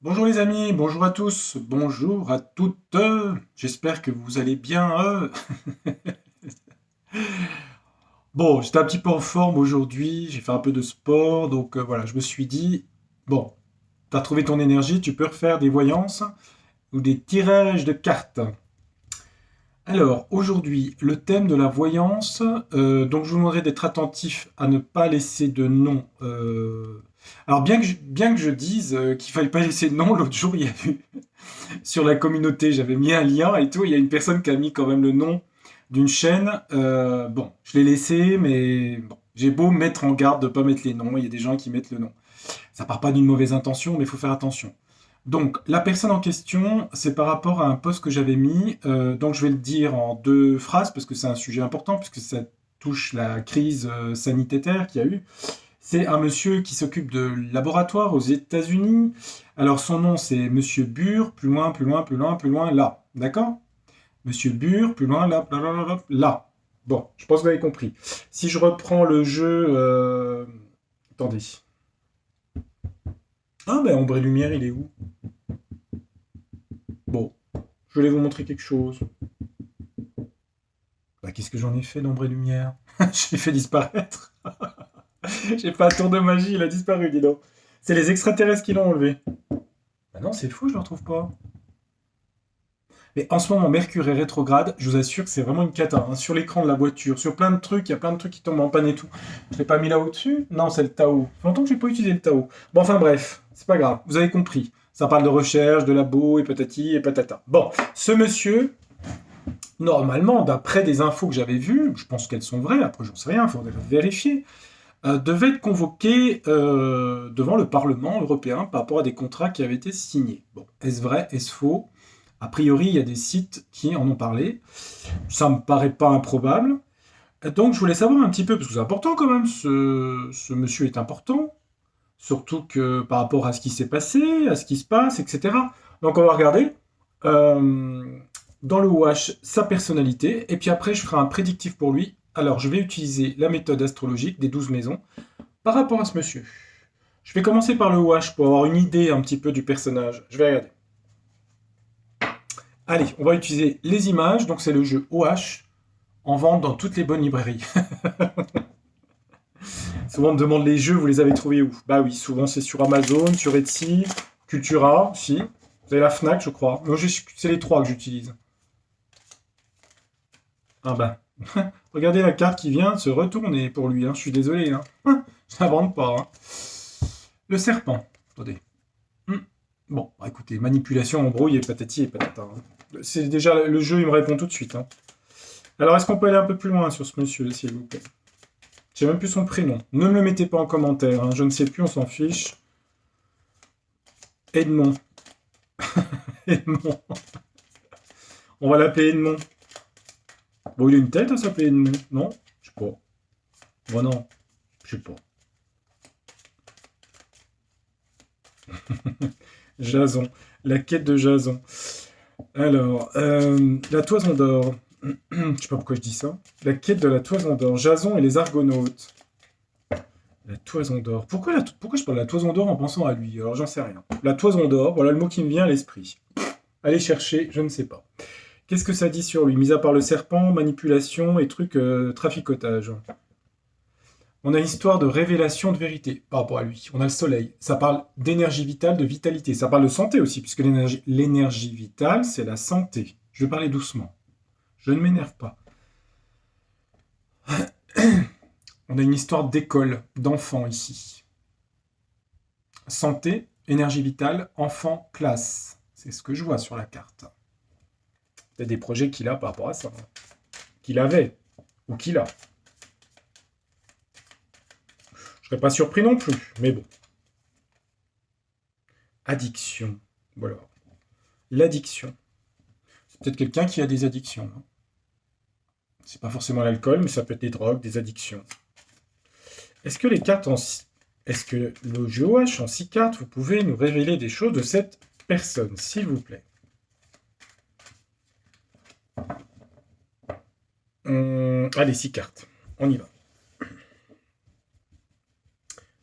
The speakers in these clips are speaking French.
Bonjour les amis, bonjour à tous, bonjour à toutes. J'espère que vous allez bien. Bon, j'étais un petit peu en forme aujourd'hui, j'ai fait un peu de sport, donc voilà, je me suis dit, bon, t'as trouvé ton énergie, tu peux refaire des voyances ou des tirages de cartes. Alors, aujourd'hui, le thème de la voyance, donc je vous demanderai d'être attentif à ne pas laisser de nom. Alors, bien que je dise qu'il fallait pas laisser de nom, l'autre jour, il y a eu sur la communauté, j'avais mis un lien et tout. Il y a une personne qui a mis quand même le nom d'une chaîne. Bon, je l'ai laissé, mais bon, j'ai beau mettre en garde de ne pas mettre les noms. Il y a des gens qui mettent le nom. Ça part pas d'une mauvaise intention, mais il faut faire attention. Donc, la personne en question, c'est par rapport à un post que j'avais mis. Donc, je vais le dire en deux phrases parce que c'est un sujet important, puisque ça touche la crise sanitaire qu'il y a eu. C'est un monsieur qui s'occupe de laboratoire aux États-Unis. Alors son nom c'est Monsieur Bure, plus loin, plus loin, plus loin, plus loin, là. D'accord? Monsieur Bure, plus loin, là, là, là, là, là, là. Bon, je pense que vous avez compris. Si je reprends le jeu... Attendez. Ah ben Ombre et Lumière, il est où? Bon, je voulais vous montrer quelque chose. Bah, qu'est-ce que j'en ai fait d'Ombre et Lumière? Je l'ai fait disparaître. J'ai fait un tour de magie, il a disparu, dis donc. C'est les extraterrestres qui l'ont enlevé. Bah non, c'est fou, je le retrouve pas. Mais en ce moment, Mercure est rétrograde, je vous assure que c'est vraiment une cata. Hein. Sur l'écran de la voiture, sur plein de trucs, il y a plein de trucs qui tombent en panne et tout. Je l'ai pas mis là au-dessus? Non, c'est le Tao. Ça fait longtemps que j'ai pas utilisé le Tao. Bon, enfin bref, c'est pas grave, vous avez compris. Ça parle de recherche, de labo et patati et patata. Bon, ce monsieur, normalement, d'après des infos que j'avais vues, je pense qu'elles sont vraies, après j'en sais rien, il faudrait vérifier, devait être convoqué devant le Parlement européen par rapport à des contrats qui avaient été signés. Bon, est-ce vrai, est-ce faux? A priori, il y a des sites qui en ont parlé. Ça me paraît pas improbable. Donc, je voulais savoir un petit peu, parce que c'est important quand même, ce monsieur est important, surtout que par rapport à ce qui s'est passé, à ce qui se passe, etc. Donc, on va regarder euh, dans le wash sa personnalité, et puis après, je ferai un prédictif pour lui. Alors, je vais utiliser la méthode astrologique des 12 maisons par rapport à ce monsieur. Je vais commencer par le wash pour avoir une idée un petit peu du personnage. Je vais regarder. Allez, on va utiliser les images, donc c'est le jeu OH, en vente dans toutes les bonnes librairies. Souvent on me demande les jeux, vous les avez trouvés où? Bah oui, souvent c'est sur Amazon, sur Etsy, Cultura, si. Vous avez la Fnac, je crois. Moi, c'est les trois que j'utilise. Ah bah. Regardez la carte qui vient de se retourner pour lui, hein. Je suis désolé. Hein. Je n'invente pas. Hein. Le serpent. Attendez. Hmm. Bon, bah, écoutez, manipulation, embrouille et patati et patata. Hein. C'est déjà le jeu, il me répond tout de suite. Hein. Alors, est-ce qu'on peut aller un peu plus loin sur ce monsieur, s'il vous plaît? J'ai même plus son prénom. Ne me le mettez pas en commentaire. Hein. Je ne sais plus, on s'en fiche. Edmond. Edmond. On va l'appeler Edmond. Bon, il a une tête à s'appeler Edmond, non? Je sais pas. Bon, non. Je sais pas. Jason. La quête de Jason. Alors, la toison d'or. Je sais pas pourquoi je dis ça. La quête de la toison d'or. Jason et les Argonautes. La toison d'or. Pourquoi je parle de la toison d'or en pensant à lui? Alors, j'en sais rien. La toison d'or, voilà le mot qui me vient à l'esprit. Allez chercher, je ne sais pas. Qu'est-ce que ça dit sur lui? Mis à part le serpent, manipulation et trucs traficotage. On a une histoire de révélation de vérité par rapport à lui. On a le soleil. Ça parle d'énergie vitale, de vitalité. Ça parle de santé aussi, puisque l'énergie vitale, c'est la santé. Je vais parler doucement. Je ne m'énerve pas. On a une histoire d'école, d'enfants ici. Santé, énergie vitale, enfant, classe. C'est ce que je vois sur la carte. Il y a des projets qu'il a par rapport à ça. Qu'il avait, ou qu'il a. Je serais pas surpris non plus, mais bon. Addiction. Voilà. L'addiction. C'est peut-être quelqu'un qui a des addictions. Hein. C'est pas forcément l'alcool, mais ça peut être des drogues, des addictions. Est-ce que les cartes en... Est-ce que le jeu OH en 6 cartes, vous pouvez nous révéler des choses de cette personne, s'il vous plaît? Allez, 6 cartes. On y va.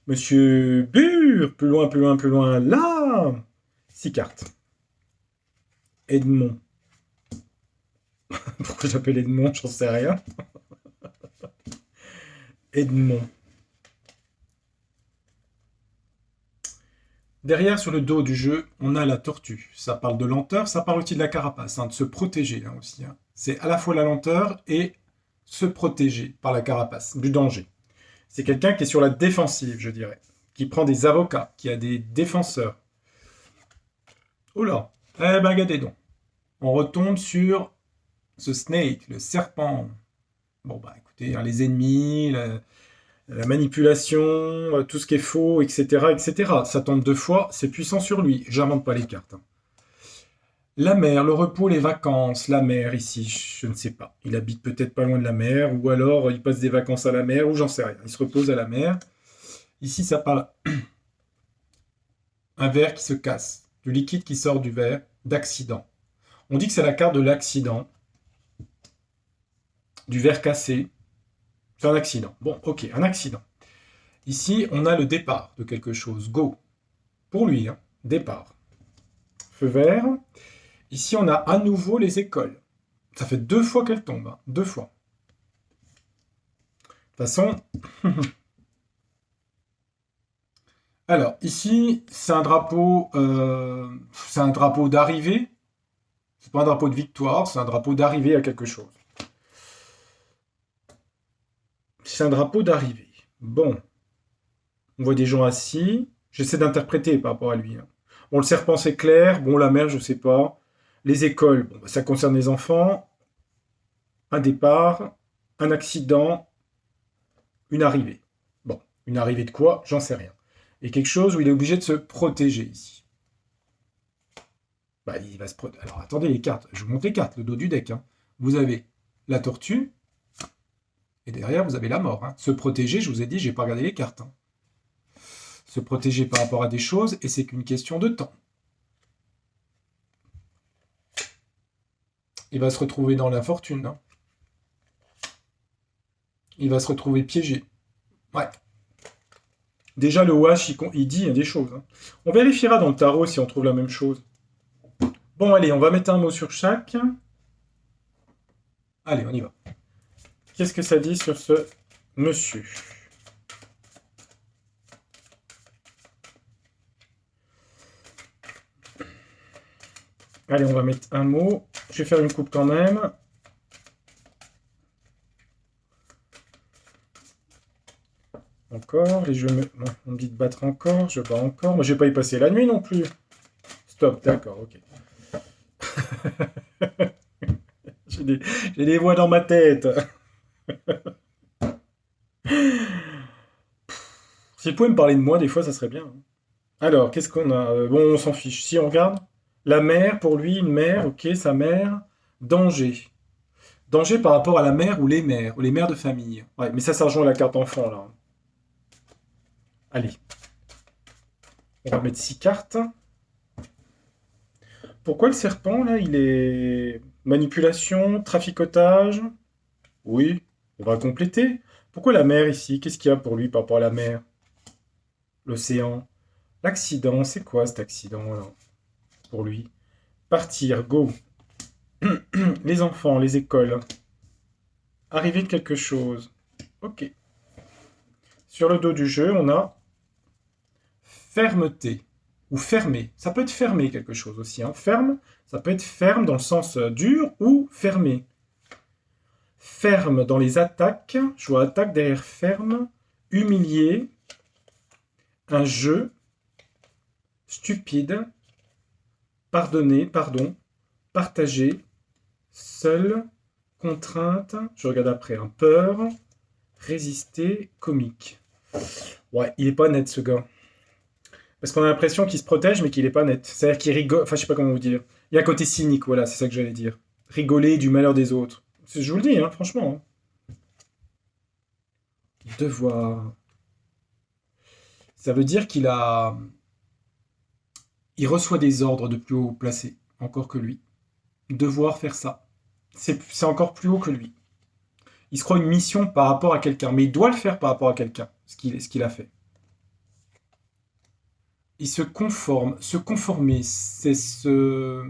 Monsieur Bure, plus loin, plus loin, plus loin, là. 6 cartes. Edmond. Pourquoi j'appelle Edmond, j'en sais rien. Edmond. Derrière, sur le dos du jeu, on a la tortue. Ça parle de lenteur, ça parle aussi de la carapace, hein, de se protéger aussi. Hein. C'est à la fois la lenteur et se protéger par la carapace, du danger. C'est quelqu'un qui est sur la défensive, je dirais, qui prend des avocats, qui a des défenseurs. Oh là, eh ben regardez donc. On retombe sur ce snake, le serpent. Bon bah écoutez, hein, les ennemis, la manipulation, tout ce qui est faux, etc., etc. Ça tombe 2 fois, c'est puissant sur lui. J'invente pas les cartes. Hein. La mer, le repos, les vacances. La mer, ici, je ne sais pas. Il habite peut-être pas loin de la mer, ou alors il passe des vacances à la mer, ou j'en sais rien. Il se repose à la mer. Ici, ça parle un verre qui se casse, du liquide qui sort du verre, d'accident. On dit que c'est la carte de l'accident, du verre cassé. C'est un accident. Bon, ok, un accident. Ici, on a le départ de quelque chose. Go. Pour lui, hein. Départ. Feu vert. Ici, on a à nouveau les écoles. Ça fait 2 fois qu'elles tombent. Hein. 2 fois. De toute façon... Alors, ici, c'est un drapeau d'arrivée. C'est pas un drapeau de victoire, c'est un drapeau d'arrivée à quelque chose. C'est un drapeau d'arrivée. Bon. On voit des gens assis. J'essaie d'interpréter par rapport à lui. Hein. Bon, le serpent, c'est clair. Bon, la mer, je sais pas. Les écoles, bon, ça concerne les enfants. Un départ, un accident, une arrivée. Bon, une arrivée de quoi? J'en sais rien. Et quelque chose où il est obligé de se protéger ici. Bah, il va se protéger. Alors, attendez les cartes. Je vous montre les cartes, le dos du deck. Hein. Vous avez la tortue. Et derrière, vous avez la mort. Hein. Se protéger, je vous ai dit, j'ai pas regardé les cartes. Hein. Se protéger par rapport à des choses, et c'est qu'une question de temps. Il va se retrouver dans la fortune. Hein. Il va se retrouver piégé. Ouais. Déjà, le wash, il dit des choses. Hein. On vérifiera dans le tarot si on trouve la même chose. Bon, allez, on va mettre un mot sur chaque. Allez, on y va. Qu'est-ce que ça dit sur ce monsieur? Allez, on va mettre un mot. Je vais faire une coupe quand même. Encore, les jeux bon, on me dit de battre encore, je bats encore. Moi, je vais pas y passer la nuit non plus. Stop, d'accord, ok. J'ai des voix dans ma tête. Si vous pouvez me parler de moi, des fois, ça serait bien. Alors, qu'est-ce qu'on a? Bon, on s'en fiche. Si on regarde, la mère, pour lui, une mère, ok, sa mère. Danger. Danger par rapport à la mère ou les mères de famille. Ouais, mais ça rejoint la carte enfant, là. Allez. On va mettre 6 cartes. Pourquoi le serpent, là, il est... Manipulation, traficotage. Oui, on va compléter. Pourquoi la mer ici? Qu'est-ce qu'il y a pour lui par rapport à la mer? L'océan. L'accident, c'est quoi cet accident là pour lui? Partir, go. Les enfants, les écoles. Arriver de quelque chose. Ok. Sur le dos du jeu, on a fermeté ou fermé. Ça peut être fermé quelque chose aussi. Hein. Ferme, ça peut être ferme dans le sens dur ou fermé. Ferme dans les attaques. Je vois attaque derrière ferme. Humilié. Un jeu. Stupide. Pardonner, pardon. Partager. Seul. Contrainte. Je regarde après. Hein. Peur. Résister. Comique. Ouais, il est pas net ce gars. Parce qu'on a l'impression qu'il se protège, mais qu'il est pas net. C'est-à-dire qu'il rigole. Enfin, je sais pas comment vous dire. Il y a un côté cynique, voilà, c'est ça que j'allais dire. Rigoler du malheur des autres. Je vous le dis, hein, franchement. Devoir. Ça veut dire qu'il a. Il reçoit des ordres de plus haut placé, encore que lui. Devoir faire ça. C'est encore plus haut que lui. Il se croit une mission par rapport à quelqu'un, mais il doit le faire par rapport à quelqu'un, ce qu'il a fait. Il se conforme. Se conformer, c'est se...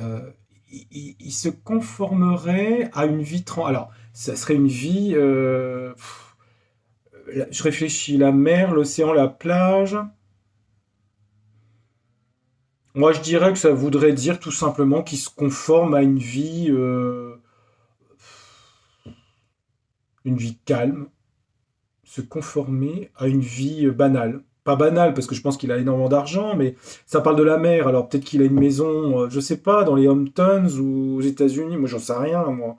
euh, il se conformerait à une vie... Alors, ça serait une vie... je réfléchis, la mer, l'océan, la plage. Moi, je dirais que ça voudrait dire tout simplement qu'il se conforme à une vie calme, se conformer à une vie banale. Pas banale, parce que je pense qu'il a énormément d'argent, mais ça parle de la mer, alors peut-être qu'il a une maison, je sais pas, dans les Hamptons ou aux États-Unis, moi j'en sais rien, moi.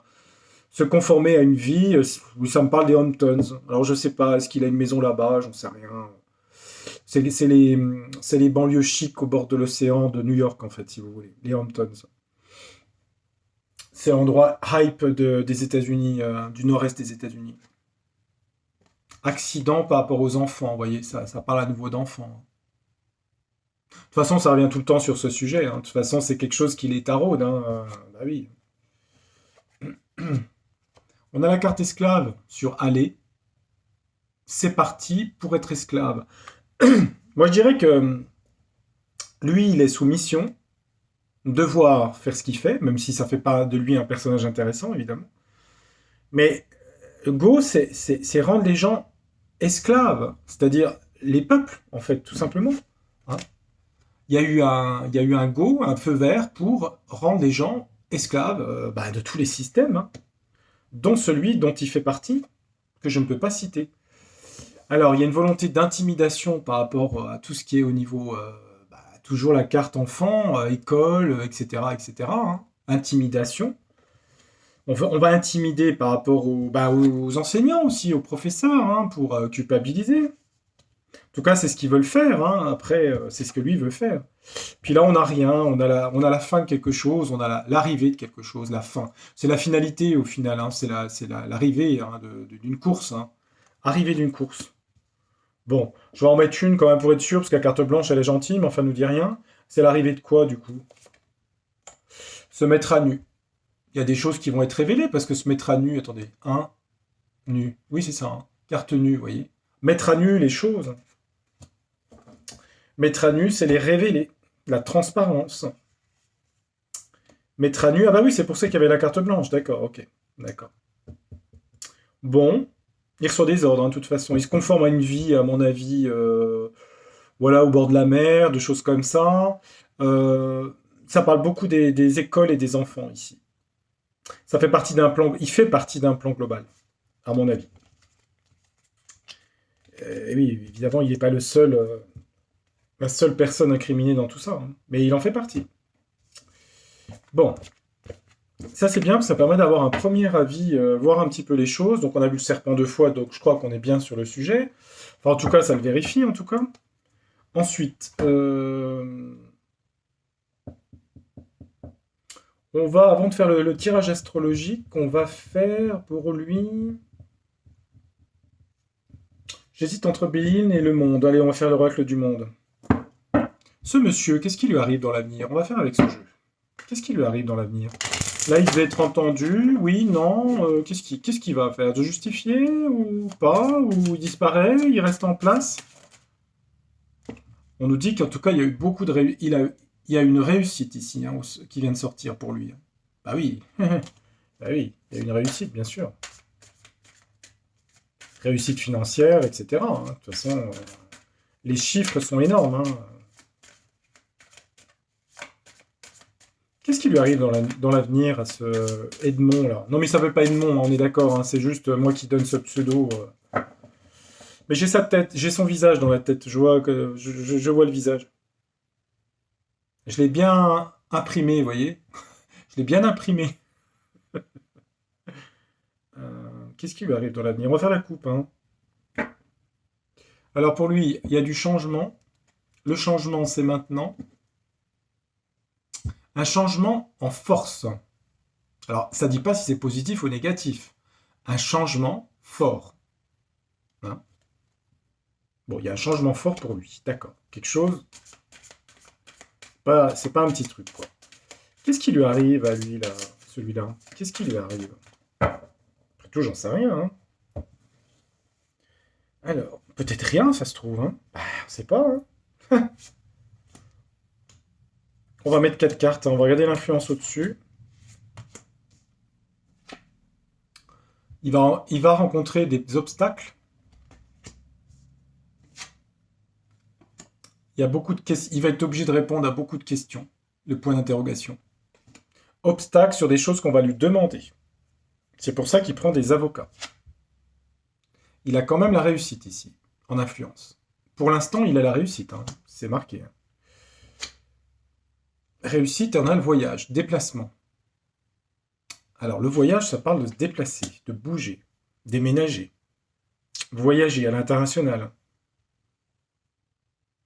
Se conformer à une vie, oui, ça me parle des Hamptons. Alors je sais pas, est-ce qu'il a une maison là-bas, j'en sais rien. C'est les banlieues chics au bord de l'océan de New York, en fait, si vous voulez, les Hamptons. C'est l'endroit hype des États-Unis, du nord-est des États-Unis. Accident par rapport aux enfants, vous voyez, ça parle à nouveau d'enfants. De toute façon, ça revient tout le temps sur ce sujet, hein. De toute façon, c'est quelque chose qui les taraude, hein. Bah oui. On a la carte esclave sur aller. C'est parti pour être esclave. Moi, je dirais que lui, il est sous mission, devoir faire ce qu'il fait, même si ça fait pas de lui un personnage intéressant, évidemment. Mais Go, c'est rendre les gens esclaves, c'est-à-dire les peuples, en fait, tout simplement. Hein. Il y a eu un go, un feu vert pour rendre les gens esclaves bah, de tous les systèmes, hein, dont celui dont il fait partie, que je ne peux pas citer. Alors, il y a une volonté d'intimidation par rapport à tout ce qui est au niveau, bah, toujours la carte enfant, école, etc., etc. Hein. Intimidation. On va intimider par rapport bah, aux enseignants aussi, aux professeurs, hein, pour culpabiliser. En tout cas, c'est ce qu'ils veulent faire. Hein. Après, c'est ce que lui veut faire. Puis là, on n'a rien. On a la fin de quelque chose. On a l'arrivée de quelque chose. La fin. C'est la finalité au final. Hein. C'est l'arrivée hein, d'une course. Hein. Arrivée d'une course. Bon, je vais en mettre une quand même pour être sûr, parce que la carte blanche, elle est gentille, mais enfin, elle nous dit rien. C'est l'arrivée de quoi, du coup? Se mettre à nu. Il y a des choses qui vont être révélées, parce que se mettre à nu, attendez, nu. Oui, c'est ça, hein. Carte nue, vous voyez. Mettre à nu les choses. Mettre à nu, c'est les révéler. La transparence. Mettre à nu, ah bah oui, c'est pour ça qu'il y avait la carte blanche, d'accord, ok. D'accord. Bon, il reçoit des ordres, hein, de toute façon. Il se conforme à une vie, à mon avis, voilà, au bord de la mer, de choses comme ça. Ça parle beaucoup des écoles et des enfants ici. Ça fait partie d'un plan, il fait partie d'un plan global, à mon avis. Et oui, évidemment, il n'est pas la seule personne incriminée dans tout ça, hein, mais il en fait partie. Bon, ça c'est bien, parce que ça permet d'avoir un premier avis, voir un petit peu les choses. Donc on a vu le serpent deux fois, donc je crois qu'on est bien sur le sujet. Enfin, en tout cas, ça le vérifie, en tout cas. Ensuite, on va, avant de faire le tirage astrologique, on va faire pour lui... J'hésite entre Béline et le monde. Allez, on va faire l'oracle du monde. Ce monsieur, qu'est-ce qui lui arrive dans l'avenir? On va faire avec ce jeu. Qu'est-ce qui lui arrive dans l'avenir? Là, il devait être entendu, oui, non. Qu'est-ce qu'il va faire? De justifier ou pas? Ou il disparaît? Il reste en place? On nous dit qu'en tout cas, il y a eu beaucoup de il y a une réussite ici hein, qui vient de sortir pour lui. Bah oui, bah oui, il y a une réussite, bien sûr. Réussite financière, etc. Hein. De toute façon, les chiffres sont énormes. Hein. Qu'est-ce qui lui arrive dans l'avenir à ce Edmond là? Non mais il s'appelle pas Edmond, hein, on est d'accord, hein, c'est juste moi qui donne ce pseudo. Mais j'ai sa tête, j'ai son visage dans la tête, je vois le visage. Je l'ai bien imprimé, vous voyez? Je l'ai bien imprimé. Qu'est-ce qui lui arrive dans l'avenir? On va faire la coupe. Hein. Alors pour lui, il y a du changement. Le changement, c'est maintenant. Un changement en force. Alors, ça ne dit pas si c'est positif ou négatif. Un changement fort. Hein bon, il y a un changement fort pour lui. D'accord. Quelque chose. C'est pas un petit truc, quoi. Qu'est-ce qui lui arrive à lui, là, celui-là? Qu'est-ce qui lui arrive? Après tout, j'en sais rien. Hein. Alors, peut-être rien, ça se trouve. Hein. Bah, on sait pas. Hein. On va mettre 4 cartes, hein. On va regarder l'influence au-dessus. Il va rencontrer des obstacles. Il va être obligé de répondre à beaucoup de questions. Le point d'interrogation. Obstacles sur des choses qu'on va lui demander. C'est pour ça qu'il prend des avocats. Il a quand même la réussite ici, en influence. Pour l'instant, il a la réussite, hein. C'est marqué. Hein. Réussite, on a le voyage, déplacement. Alors, le voyage, ça parle de se déplacer, de bouger, déménager, voyager à l'international.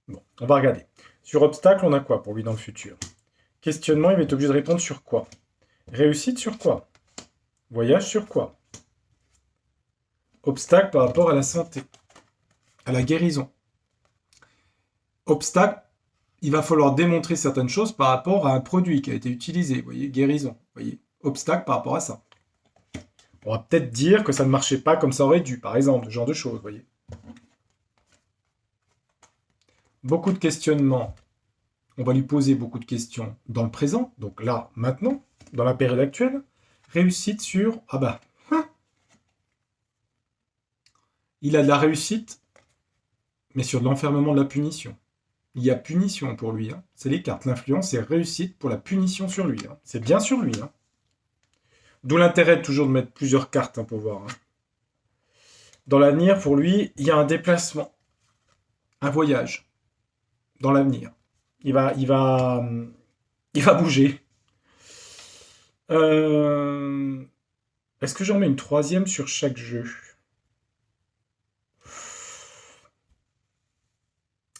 Bon, on va regarder. Sur obstacle, on a quoi pour lui dans le futur? Questionnement, il va être obligé de répondre sur quoi? Réussite sur quoi? Voyage sur quoi? Obstacle par rapport à la santé, à la guérison. Obstacle, il va falloir démontrer certaines choses par rapport à un produit qui a été utilisé. Vous voyez, guérison. Vous voyez, obstacle par rapport à ça. On va peut-être dire que ça ne marchait pas comme ça aurait dû, par exemple, ce genre de choses, vous voyez. Beaucoup de questionnements. On va lui poser beaucoup de questions dans le présent, donc là, maintenant, dans la période actuelle. Réussite sur... Ah bah, il a de la réussite, mais sur de l'enfermement de la punition. Il y a punition pour lui. Hein. C'est les cartes. L'influence, c'est réussite pour la punition sur lui. Hein. C'est bien sur lui. Hein. D'où l'intérêt toujours de mettre plusieurs cartes pour voir. Hein. Dans l'avenir, pour lui, il y a un déplacement. Un voyage. Dans l'avenir. Il va bouger. Est-ce que j'en mets une troisième sur chaque jeu?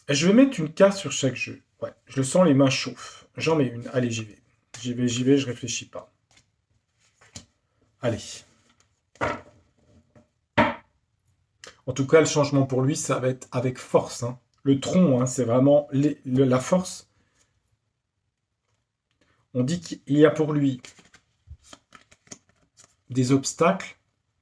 Je vais mettre une carte sur chaque jeu. Ouais, je le sens, les mains chauffent. J'en mets une. Allez, j'y vais. J'y vais, je réfléchis pas. Allez. En tout cas, le changement pour lui, ça va être avec force. Hein. Le tronc, hein, c'est vraiment la force. On dit qu'il y a pour lui des obstacles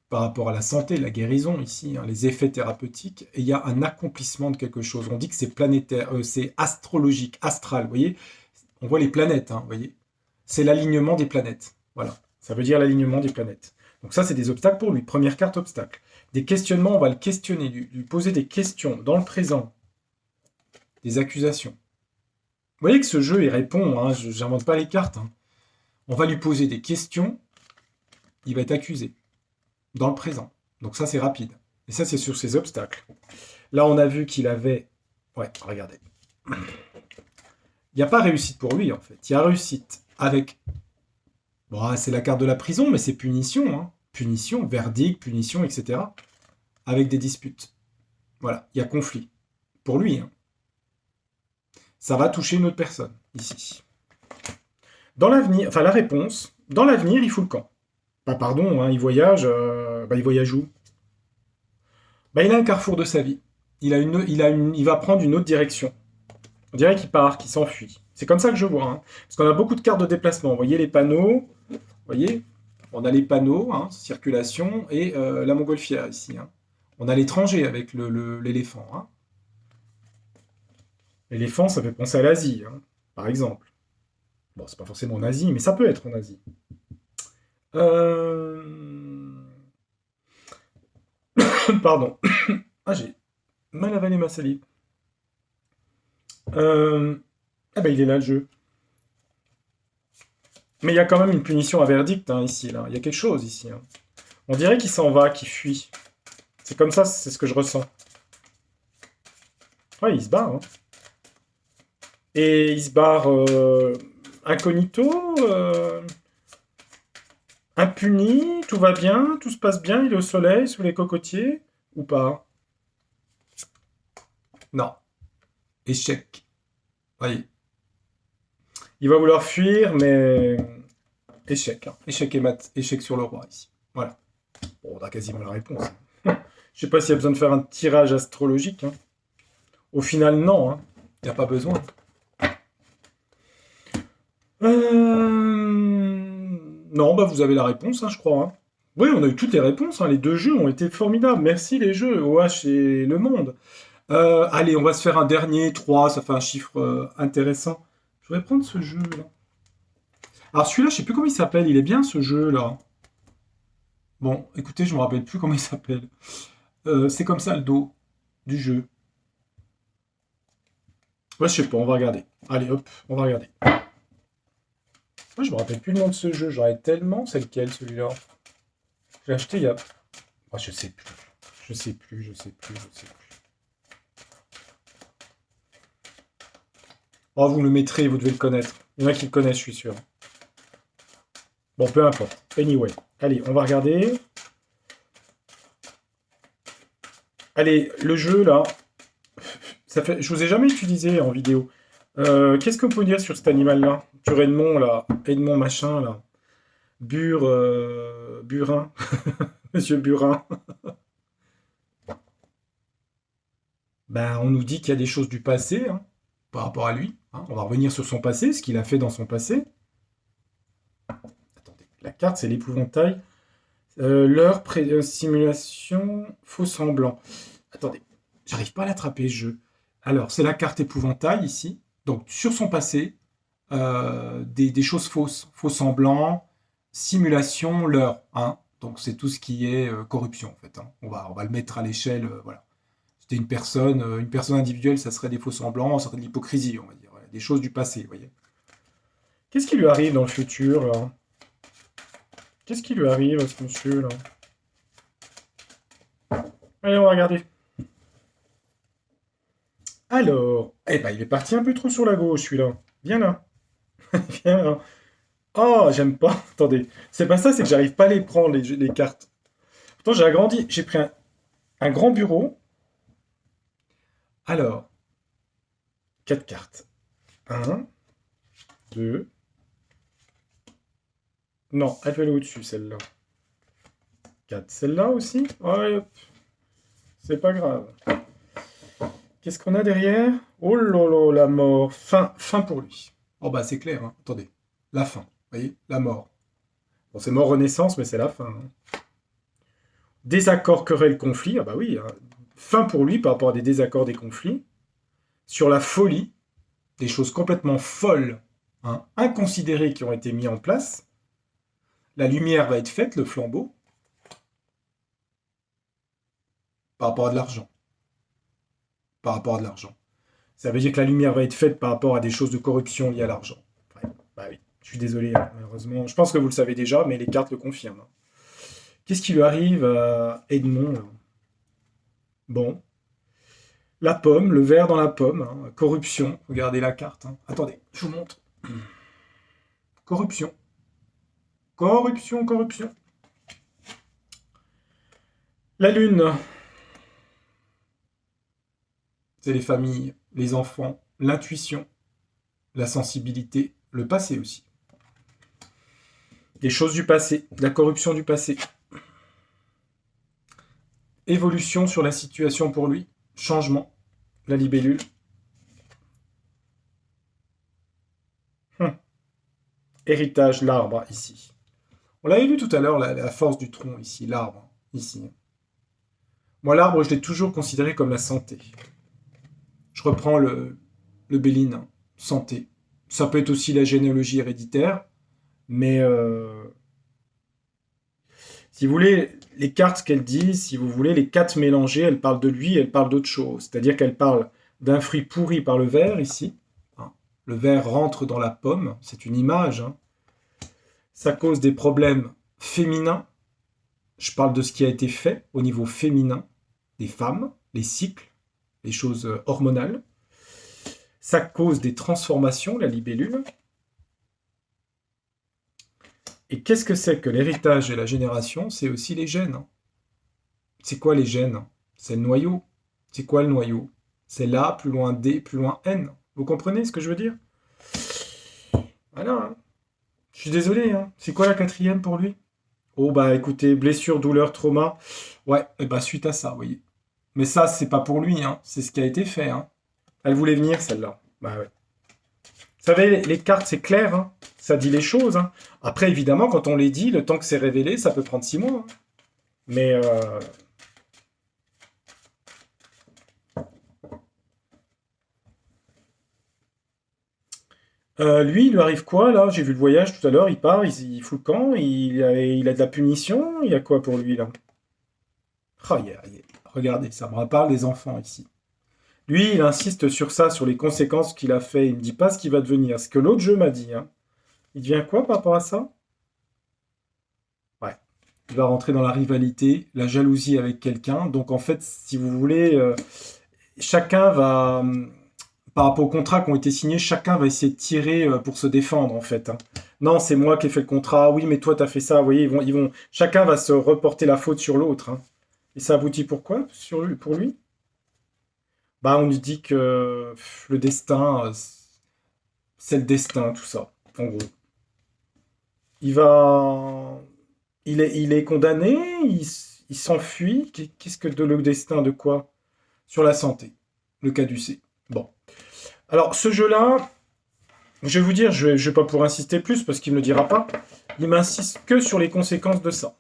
par rapport à la santé, la guérison ici, hein, les effets thérapeutiques, et il y a un accomplissement de quelque chose. On dit que c'est planétaire, c'est astrologique, astral, vous voyez. On voit les planètes, hein, vous voyez. C'est l'alignement des planètes. Voilà, ça veut dire l'alignement des planètes. Donc ça, c'est des obstacles pour lui. Première carte, obstacle. Des questionnements, on va le questionner, lui poser des questions dans le présent. Des accusations. Vous voyez que ce jeu, il répond, hein, je n'invente pas les cartes. Hein. On va lui poser des questions, il va être accusé. Dans le présent. Donc ça, c'est rapide. Et ça, c'est sur ses obstacles. Là, on a vu qu'il avait... Ouais, regardez. Il n'y a pas réussite pour lui, en fait. Il y a réussite avec... Bon, c'est la carte de la prison, mais c'est punition. Hein. Punition, verdict, punition, etc. Avec des disputes. Voilà, il y a conflit. Pour lui. Hein. Ça va toucher une autre personne, ici. Dans l'avenir... Enfin, la réponse, dans l'avenir, il fout le camp. Bah pardon, hein, il voyage où? Bah il a un carrefour de sa vie. Il va prendre une autre direction. On dirait qu'il part, qu'il s'enfuit. C'est comme ça que je vois. Hein. Parce qu'on a beaucoup de cartes de déplacement. Vous voyez les panneaux. Vous voyez? On a les panneaux, hein, circulation, et la montgolfière ici. Hein. On a l'étranger avec l'éléphant. Hein. L'éléphant, ça fait penser à l'Asie, hein, par exemple. Bon, c'est pas forcément en Asie, mais ça peut être en Asie. Pardon. Ah, j'ai mal avalé ma salive. Ah ben, il est là, le jeu. Mais il y a quand même une punition à verdict, hein, ici, là. Il y a quelque chose, ici. Hein. On dirait qu'il s'en va, qu'il fuit. C'est comme ça, c'est ce que je ressens. Ouais, il se barre. Hein. Et il se barre incognito impuni, tout va bien, tout se passe bien, il est au soleil, sous les cocotiers, ou pas? Non. Échec. Voyez. Il va vouloir fuir, mais... Échec. Hein. Échec et mat. Échec sur le roi, ici. Voilà. Bon, on a quasiment la réponse. Je sais pas s'il y a besoin de faire un tirage astrologique. Hein. Au final, non. Hein. Il n'y a pas besoin. Non, bah vous avez la réponse, hein, je crois. Hein. Oui, on a eu toutes les réponses. Hein. Les deux jeux ont été formidables. Merci les jeux, OH et Le Monde. Allez, on va se faire un dernier, 3, ça fait un chiffre intéressant. Je voudrais prendre ce jeu-là. Alors celui-là, je sais plus comment il s'appelle, il est bien ce jeu-là. Bon, écoutez, je me rappelle plus comment il s'appelle. C'est comme ça le dos du jeu. Ouais, je sais pas, on va regarder. Allez, hop, on va regarder. Moi, je me rappelle plus le nom de ce jeu, j'en ai tellement. C'est lequel celui-là? Je l'ai acheté il y a. Ah, je sais plus. Je sais plus, je sais plus, je sais plus. Oh, vous me le mettrez, vous devez le connaître. Il y en a qui le connaissent, je suis sûr. Bon, peu importe. Anyway. Allez, on va regarder. Allez, le jeu, là. Ça fait... Je vous ai jamais utilisé en vidéo. Qu'est-ce que vous pouvez dire sur cet animal-là? Sur Edmond, là. Edmond machin, là. Burin. Monsieur Burin. Ben, on nous dit qu'il y a des choses du passé, hein, par rapport à lui. Hein. On va revenir sur son passé, ce qu'il a fait dans son passé. Attendez, la carte, c'est l'épouvantail. L'heure, simulation, faux semblant. Attendez, j'arrive pas à l'attraper, ce jeu. Alors, c'est la carte épouvantail, ici. Donc, sur son passé, des choses fausses. Faux semblant, simulation, l'heure. Hein. Donc, c'est tout ce qui est corruption, en fait. Hein. On va le mettre à l'échelle, voilà. C'était une personne individuelle, ça serait des faux semblants, ça serait de l'hypocrisie, on va dire. Voilà, des choses du passé, vous voyez. Qu'est-ce qui lui arrive dans le futur, là? Qu'est-ce qui lui arrive à ce monsieur, là? Allez, on va regarder. Alors, eh ben, il est parti un peu trop sur la gauche, celui-là. Viens là. Viens là. Oh, j'aime pas. Attendez. C'est pas ça, c'est que j'arrive pas à les prendre, les cartes. Pourtant, j'ai agrandi. J'ai pris un grand bureau. Alors, 4 cartes. 1, 2. Non, elle peut aller au-dessus, celle-là. 4. Celle-là aussi? Ouais, hop. C'est pas grave. Qu'est-ce qu'on a derrière? Oh là là, la mort. Fin pour lui. Oh bah c'est clair, hein. Attendez. La fin. Vous voyez? La mort. Bon, c'est mort renaissance, mais c'est la fin. Hein. Désaccord, querelle, conflit. Ah bah oui. Hein. Fin pour lui par rapport à des désaccords, des conflits. Sur la folie. Des choses complètement folles, hein, inconsidérées qui ont été mises en place. La lumière va être faite, le flambeau. Par rapport à de l'argent. Par rapport à de l'argent. Ça veut dire que la lumière va être faite par rapport à des choses de corruption liées à l'argent. Ouais, bah oui, je suis désolé, hein, malheureusement. Je pense que vous le savez déjà, mais les cartes le confirment. Hein. Qu'est-ce qui lui arrive à Edmond là? Bon. La pomme, le verre dans la pomme, hein, corruption. Regardez la carte. Hein. Attendez, je vous montre. Corruption. Corruption, corruption. La lune. C'est les familles, les enfants, l'intuition, la sensibilité, le passé aussi. Des choses du passé, de la corruption du passé. Évolution sur la situation pour lui, changement, la libellule. Héritage, l'arbre, ici. On l'avait vu tout à l'heure, la force du tronc, ici, l'arbre, ici. Moi, l'arbre, je l'ai toujours considéré comme la santé. Je reprends le Béline, santé. Ça peut être aussi la généalogie héréditaire, mais si vous voulez, les cartes qu'elle dit, si vous voulez, les 4 mélangées, elles parlent de lui, elles parlent d'autre chose. C'est-à-dire qu'elle parle d'un fruit pourri par le ver, ici. Le ver rentre dans la pomme, c'est une image. Hein. Ça cause des problèmes féminins. Je parle de ce qui a été fait au niveau féminin, des femmes, les cycles, les choses hormonales. Ça cause des transformations, la libellule. Et qu'est-ce que c'est que l'héritage et la génération? C'est aussi les gènes. C'est quoi les gènes? C'est le noyau. C'est quoi le noyau? C'est là, plus loin D, plus loin N. Vous comprenez ce que je veux dire? Voilà. Hein. Je suis désolé. Hein. C'est quoi la 4e pour lui? Oh bah écoutez, blessure, douleur, trauma. Ouais, et bah suite à ça, vous voyez. Mais ça, c'est pas pour lui. Hein. C'est ce qui a été fait. Hein. Elle voulait venir, celle-là. Bah ouais. Vous savez, les cartes, c'est clair. Hein. Ça dit les choses. Hein. Après, évidemment, quand on les dit, le temps que c'est révélé, ça peut prendre 6 mois. Hein. Mais Lui, il lui arrive quoi, là? J'ai vu le voyage tout à l'heure, il part, il fout le camp, il a de la punition, il y a quoi pour lui, là? Ah, regardez, ça me reparle des enfants, ici. Lui, il insiste sur ça, sur les conséquences qu'il a fait. Il me dit pas ce qu'il va devenir. Ce que l'autre jeu m'a dit, hein. Il devient quoi par rapport à ça? Ouais. Il va rentrer dans la rivalité, la jalousie avec quelqu'un. Donc, en fait, si vous voulez, chacun va, par rapport aux contrats qui ont été signés, chacun va essayer de tirer pour se défendre, en fait, hein. Non, c'est moi qui ai fait le contrat. Oui, mais toi, t'as fait ça. Vous voyez, chacun va se reporter la faute sur l'autre, hein. Et ça aboutit pourquoi pour lui? Bah, on lui dit que le destin, c'est le destin, tout ça, en gros. Il va, il est condamné, il s'enfuit. Qu'est-ce que le destin de quoi? Sur la santé, le caducée. Bon. Alors, ce jeu-là, je vais vous dire, je vais pas pour insister plus parce qu'il ne me dira pas. Il m'insiste que sur les conséquences de ça.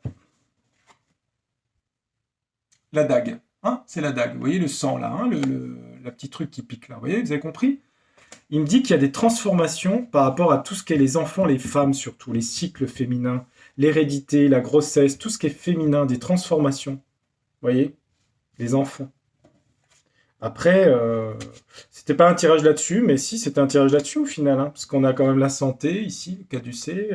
La dague. Hein, c'est la dague. Vous voyez le sang là, hein, la petite truc qui pique là. Vous voyez, vous avez compris? Il me dit qu'il y a des transformations par rapport à tout ce qu'est les enfants, les femmes surtout, les cycles féminins, l'hérédité, la grossesse, tout ce qui est féminin, des transformations. Vous voyez? Les enfants. Après, c'était pas un tirage là-dessus, mais si, c'était un tirage là-dessus au final, hein, parce qu'on a quand même la santé ici, le caducée.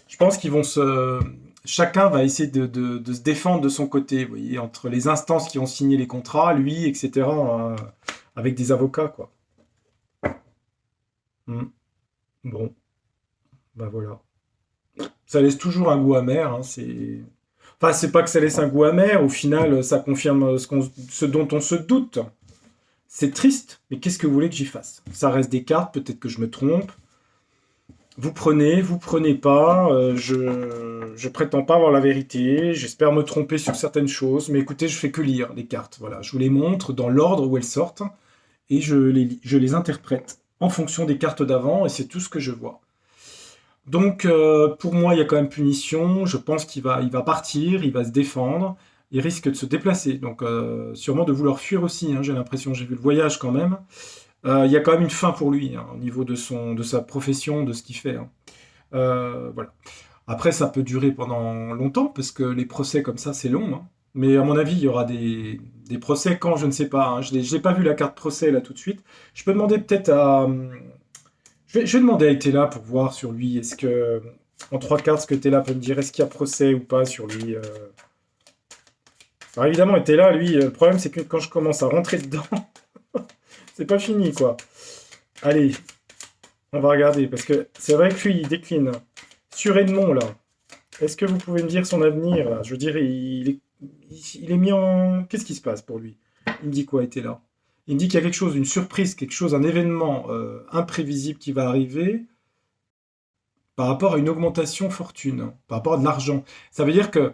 Je pense qu'ils vont se. Chacun va essayer de se défendre de son côté, vous voyez, entre les instances qui ont signé les contrats, lui, etc., avec des avocats, quoi. Hmm. Bon, bah voilà. Ça laisse toujours un goût amer, hein, c'est. Enfin, c'est pas que ça laisse un goût amer, au final, ça confirme ce dont on se doute. C'est triste, mais qu'est-ce que vous voulez que j'y fasse? Ça reste des cartes, peut-être que je me trompe. Vous prenez pas, je prétends pas avoir la vérité, j'espère me tromper sur certaines choses, mais écoutez, je fais que lire les cartes, voilà. Je vous les montre dans l'ordre où elles sortent, et je les interprète en fonction des cartes d'avant, et c'est tout ce que je vois. Donc, pour moi, il y a quand même punition. Je pense qu'il va partir, il va se défendre, il risque de se déplacer. Donc, sûrement de vouloir fuir aussi, hein, j'ai l'impression. J'ai vu le voyage quand même. Il y a quand même une fin pour lui, hein, au niveau de sa profession, de ce qu'il fait, hein. Voilà. Après, ça peut durer pendant longtemps, parce que les procès comme ça, c'est long, hein. Mais à mon avis, il y aura des procès quand, je ne sais pas, hein. Je n'ai pas vu la carte procès là tout de suite. Je peux demander peut-être à, je vais demander à Etela pour voir sur lui. Est-ce que, en trois cartes, ce que Etela peut me dire, est-ce qu'il y a procès ou pas sur lui? Alors évidemment, Etela, lui, le problème, c'est que quand je commence à rentrer dedans, c'est pas fini, quoi. Allez, on va regarder, parce que c'est vrai que lui, il décline. Sur Edmond, là, est-ce que vous pouvez me dire son avenir, là? Je veux dire, il est mis en. Qu'est-ce qui se passe pour lui? Il me dit quoi, Etela? Il me dit qu'il y a quelque chose, une surprise, quelque chose, un événement imprévisible qui va arriver par rapport à une augmentation fortune, hein, par rapport à de l'argent. Ça veut dire que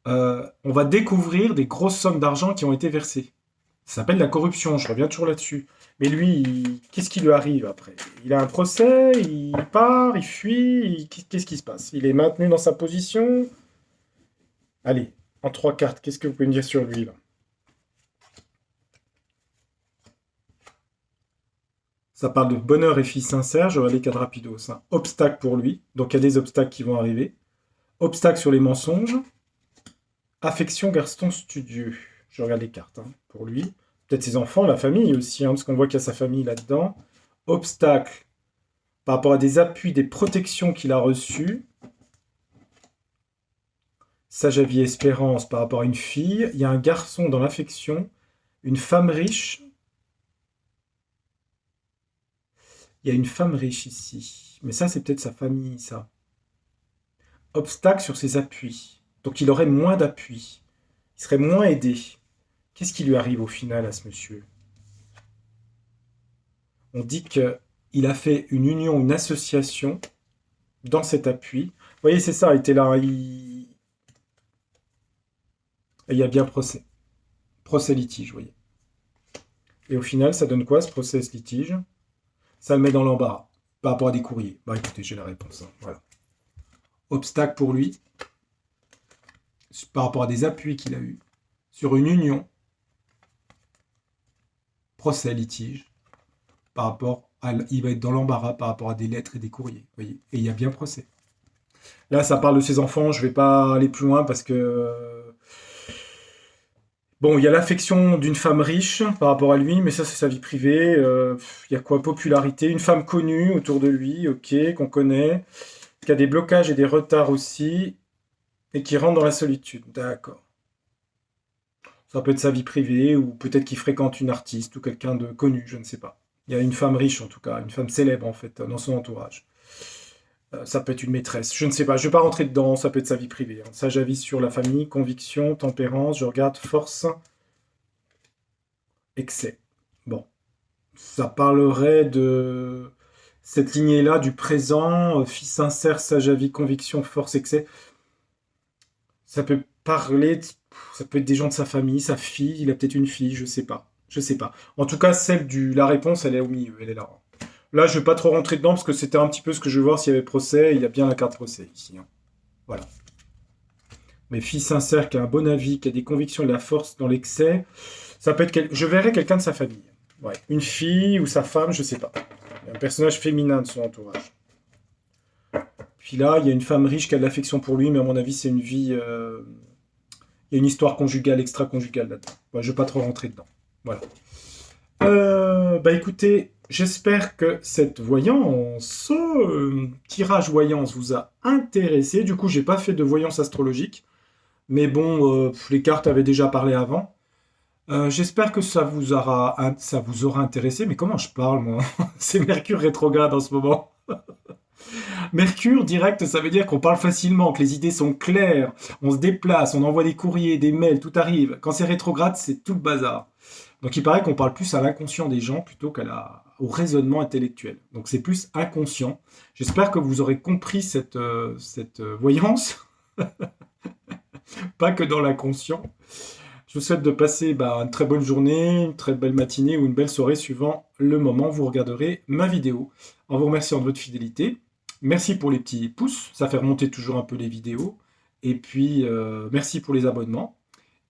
on va découvrir des grosses sommes d'argent qui ont été versées. Ça s'appelle la corruption, je reviens toujours là-dessus. Mais lui, qu'est-ce qui lui arrive après? Il a un procès, il part, il fuit, qu'est-ce qui se passe? Il est maintenu dans sa position? Allez, en trois cartes, qu'est-ce que vous pouvez me dire sur lui là? Ça parle de bonheur et fille sincère, je vais les cadres rapidos, hein. Obstacle pour lui, donc il y a des obstacles qui vont arriver. Obstacle sur les mensonges. Affection Gaston studieux. Je regarde les cartes, hein, pour lui. Peut-être ses enfants, la famille aussi, hein, parce qu'on voit qu'il y a sa famille là-dedans. Obstacle par rapport à des appuis, des protections qu'il a reçues. Sage avis espérance par rapport à une fille. Il y a un garçon dans l'affection. Une femme riche. Il y a une femme riche ici. Mais ça, c'est peut-être sa famille, ça. Obstacle sur ses appuis. Donc il aurait moins d'appui. Il serait moins aidé. Qu'est-ce qui lui arrive au final à ce monsieur? On dit qu'il a fait une union, une association dans cet appui. Vous voyez, c'est ça, il était là, il y a bien procès. Procès litige, vous voyez. Et au final, ça donne quoi ce procès litige? Ça le met dans l'embarras par rapport à des courriers. Bah écoutez, j'ai la réponse, hein. Voilà. Obstacle pour lui par rapport à des appuis qu'il a eus sur une union. Procès litige. par rapport à... Il va être dans l'embarras par rapport à des lettres et des courriers, vous voyez. Et il y a bien procès. Là, ça parle de ses enfants, je vais pas aller plus loin parce que... Bon, il y a l'affection d'une femme riche par rapport à lui, mais ça, c'est sa vie privée. Il y a quoi? Popularité, une femme connue autour de lui, ok, qu'on connaît, qui a des blocages et des retards aussi, et qui rentre dans la solitude. D'accord. Ça peut être sa vie privée, ou peut-être qu'il fréquente une artiste ou quelqu'un de connu, je ne sais pas. Il y a une femme riche en tout cas, une femme célèbre en fait, dans son entourage. Ça peut être une maîtresse, je ne sais pas, je ne vais pas rentrer dedans, ça peut être sa vie privée, hein. Ça, j'avise sur la famille, conviction, tempérance, je regarde force, excès. Bon, ça parlerait de cette lignée-là du présent, fils sincère, sage avis, conviction, force, excès. Ça peut parler, ça peut être des gens de sa famille, sa fille, il a peut-être une fille, je sais pas. Je sais pas. En tout cas, la réponse, elle est au milieu, elle est là. Là, je vais pas trop rentrer dedans parce que c'était un petit peu ce que je veux voir s'il y avait procès. Il y a bien la carte procès ici, hein. Voilà. Mais fille sincère qui a un bon avis, qui a des convictions et de la force dans l'excès, ça peut être je verrais quelqu'un de sa famille. Ouais. Une fille ou sa femme, je sais pas. Il y a un personnage féminin de son entourage. Puis là, il y a une femme riche qui a de l'affection pour lui, mais à mon avis, c'est une vie. Il y a une histoire conjugale, extra-conjugale là-dedans. Ouais, je ne vais pas trop rentrer dedans. Voilà. Bah écoutez, j'espère que cette voyance, tirage voyance vous a intéressé. Du coup, j'ai pas fait de voyance astrologique. Mais bon, les cartes avaient déjà parlé avant. J'espère que ça vous aura intéressé. Mais comment je parle, moi? C'est Mercure rétrograde en ce moment. Mercure direct, ça veut dire qu'on parle facilement, que les idées sont claires, on se déplace, on envoie des courriers, des mails, tout arrive. Quand c'est rétrograde, c'est tout le bazar. Donc il paraît qu'on parle plus à l'inconscient des gens plutôt au raisonnement intellectuel. Donc c'est plus inconscient. J'espère que vous aurez compris cette voyance, pas que dans l'inconscient. Je vous souhaite de passer une très bonne journée, une très belle matinée ou une belle soirée suivant le moment où vous regarderez ma vidéo. En vous remerciant de votre fidélité. Merci pour les petits pouces, ça fait remonter toujours un peu les vidéos. Et puis, merci pour les abonnements.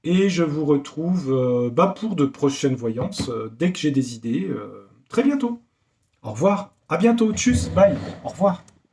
Et je vous retrouve pour de prochaines voyances, dès que j'ai des idées, très bientôt. Au revoir, à bientôt, tchuss, bye, au revoir.